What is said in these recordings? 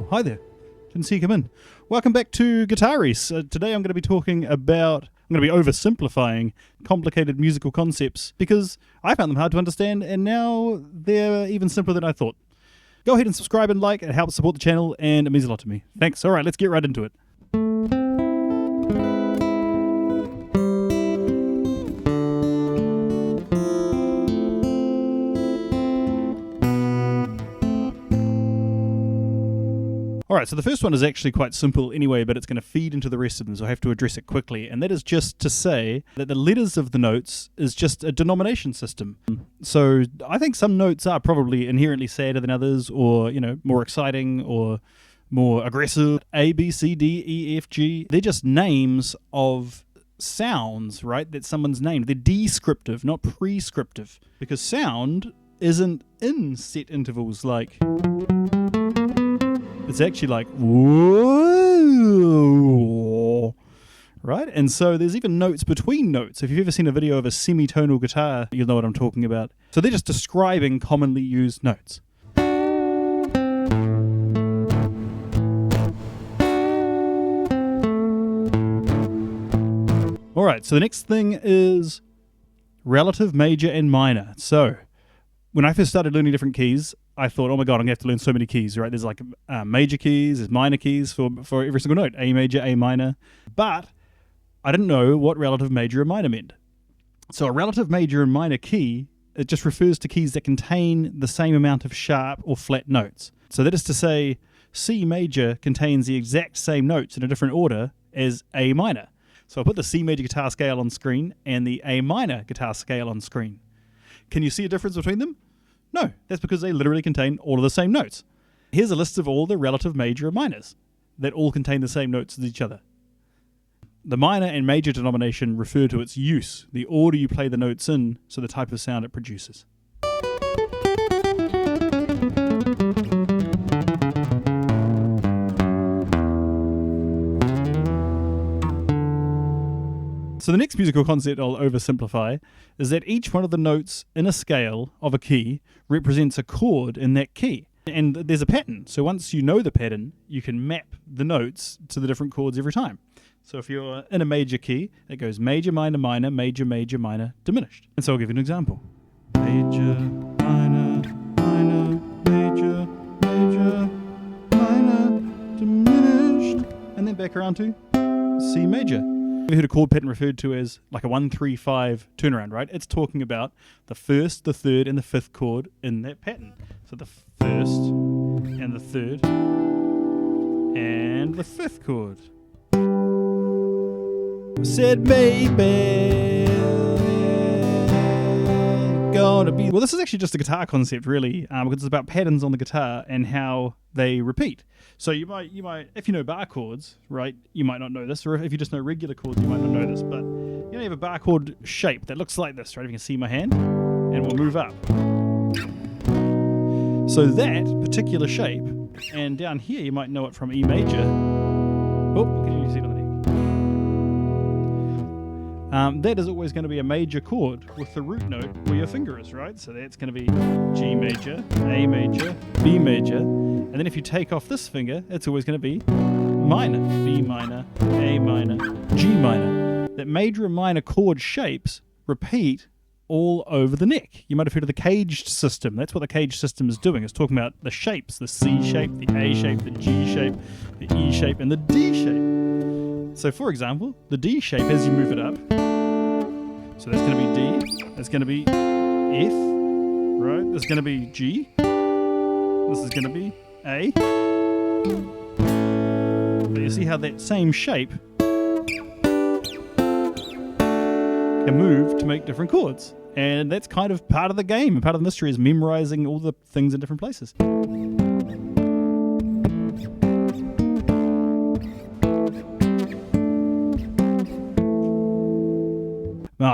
Oh, hi there. Didn't see you come in. Welcome back to Guitaris. Today I'm going to be talking about, I'm going to be oversimplifying complicated musical concepts because I found them hard to understand and now they're even simpler than I thought. Go ahead and subscribe and like. It helps support the channel and it means a lot to me. Thanks. All right, let's get right into it. Alright, so the first one is actually quite simple anyway, but it's going to feed into the rest of them, so I have to address it quickly. And that is just to say that the letters of the notes is just a denomination system. So I think some notes are probably inherently sadder than others, or, you know, more exciting, or more aggressive. A, B, C, D, E, F, G. They're just names of sounds, right, that someone's named. They're descriptive, not prescriptive. Because sound isn't in set intervals like... It's actually like, whoa, right? And so there's even notes between notes. If you've ever seen a video of a semitonal guitar, you'll know what I'm talking about. So they're just describing commonly used notes. All right, so the next thing is relative, major, and minor. So when I first started learning different keys, I thought, oh my god, I'm going to have to learn so many keys, right? There's like major keys, there's minor keys for every single note. A major, A minor. But I didn't know what relative, major, and minor meant. So a relative, major, and minor key, it just refers to keys that contain the same amount of sharp or flat notes. So that is to say, C major contains the exact same notes in a different order as A minor. So I'll put the C major guitar scale on screen and the A minor guitar scale on screen. Can you see a difference between them? No, that's because they literally contain all of the same notes. Here's a list of all the relative major and minors that all contain the same notes as each other. The minor and major denomination refer to its use, the order you play the notes in, so the type of sound it produces. So the next musical concept I'll oversimplify is that each one of the notes in a scale of a key represents a chord in that key. And there's a pattern. So once you know the pattern, you can map the notes to the different chords every time. So if you're in a major key, it goes major, minor, minor, major, major, minor, diminished. And so I'll give you an example. Major, minor, minor, major, major, minor, diminished. And then back around to C major. You've heard a chord pattern referred to as like a 1-3-5 turnaround, right? It's talking about the first, the third, and the fifth chord in that pattern. So the first, and the third, and the fifth chord. Said maybe gonna be... Well, this is actually just a guitar concept, really, because it's about patterns on the guitar and how they repeat. So you might, if you know bar chords, right, you might not know this, or if you just know regular chords, you might not know this, but you know, you have a bar chord shape that looks like this, right? If you can see my hand, and we'll move up. So that particular shape, and down here you might know it from E major. Oh, can you see it on the neck? That is always going to be a major chord with the root note where your finger is, right? So that's going to be G major, A major, B major. And then if you take off this finger, it's always going to be minor, B minor, A minor, G minor. That major and minor chord shapes repeat all over the neck. You might have heard of the caged system. That's what the caged system is doing. It's talking about the shapes, the C shape, the A shape, the G shape, the E shape, and the D shape. So for example, the D shape, as you move it up, so that's going to be D, that's going to be F, right? That's going to be G, this is going to be A. But you see how that same shape can move to make different chords. And that's kind of part of the game. Part of the mystery is memorizing all the things in different places.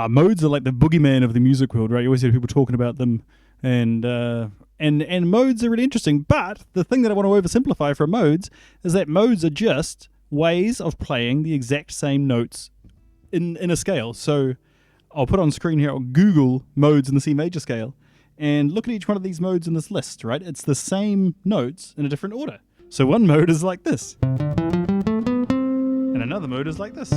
Modes are like the boogeyman of the music world, right? You always hear people talking about them, and modes are really interesting. But the thing that I want to oversimplify from modes is that modes are just ways of playing the exact same notes in a scale. So I'll put on screen here, I'll Google modes in the C major scale, and look at each one of these modes in this list, right? It's the same notes in a different order. So one mode is like this, and another mode is like this.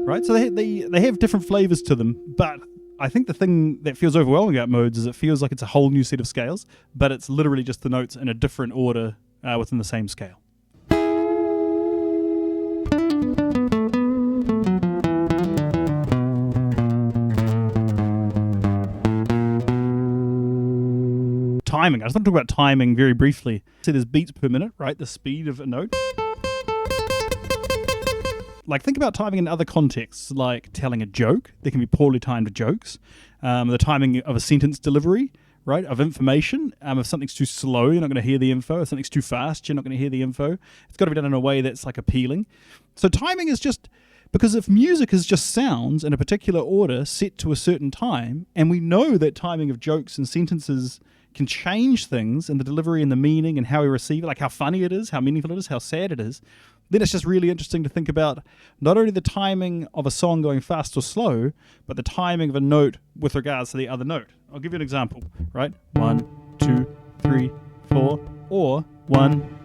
Right? So they have different flavors to them, but I think the thing that feels overwhelming about modes is it feels like it's a whole new set of scales, but it's literally just the notes in a different order within the same scale. Timing. I just want to talk about timing very briefly. So there's beats per minute, right? The speed of a note. Like, think about timing in other contexts, like telling a joke. There can be poorly timed jokes. The timing of a sentence delivery, right? Of information. If something's too slow, you're not going to hear the info. If something's too fast, you're not going to hear the info. It's got to be done in a way that's like appealing. So timing is just, because if music is just sounds in a particular order set to a certain time, and we know that timing of jokes and sentences can change things in the delivery and the meaning and how we receive it, like how funny it is, how meaningful it is, how sad it is, then it's just really interesting to think about not only the timing of a song going fast or slow, but the timing of a note with regards to the other note. I'll give you an example, right? 1, 2, 3, 4, or 1,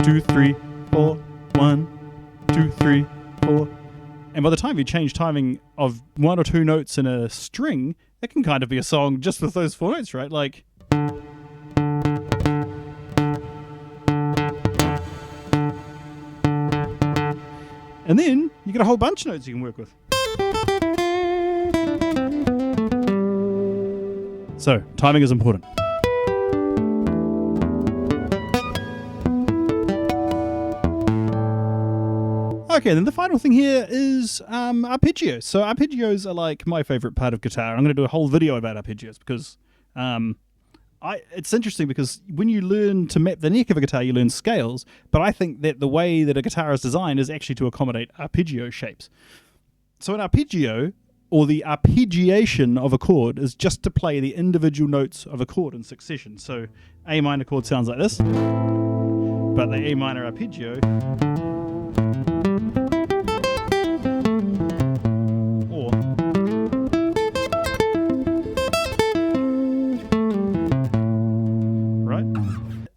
2, 3, 4, 1, 2, 3, 4. And by the time you change timing of 1 or 2 notes in a string, it can kind of be a song just with those 4 notes, right? Like, and then you get a whole bunch of notes you can work with. So, timing is important. Okay, then the final thing here is arpeggios. So arpeggios are like my favorite part of guitar. I'm going to do a whole video about arpeggios because it's interesting because when you learn to map the neck of a guitar, you learn scales, but I think that the way that a guitar is designed is actually to accommodate arpeggio shapes. So an arpeggio, or the arpeggiation of a chord, is just to play the individual notes of a chord in succession. So A minor chord sounds like this, but the A minor arpeggio, or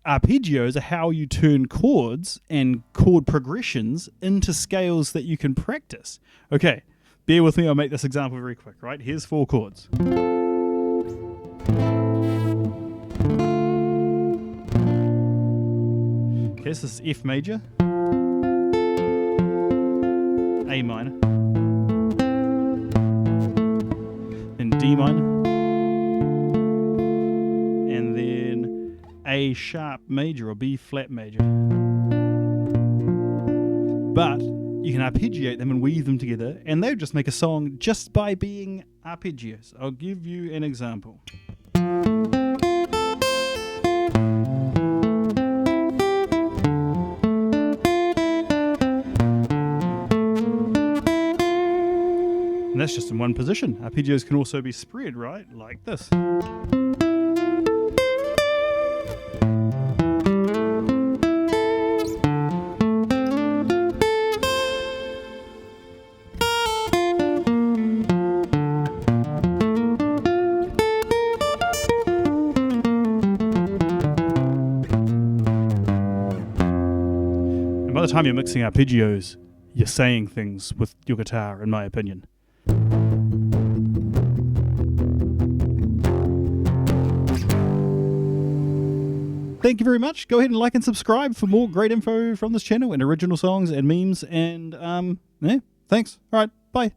arpeggios are how you turn chords and chord progressions into scales that you can practice. Okay, bear with me, I'll make this example very quick, right? Here's 4 chords. Okay, so this is F major, A minor, then D minor, and then A sharp major or B flat major. But you can arpeggiate them and weave them together, and they would just make a song just by being arpeggios. I'll give you an example. And that's just in one position. Arpeggios can also be spread, right? Like this. And by the time you're mixing arpeggios, you're saying things with your guitar, in my opinion. Thank you very much. Go ahead and like and subscribe for more great info from this channel and original songs and memes. And yeah, thanks. All right, bye.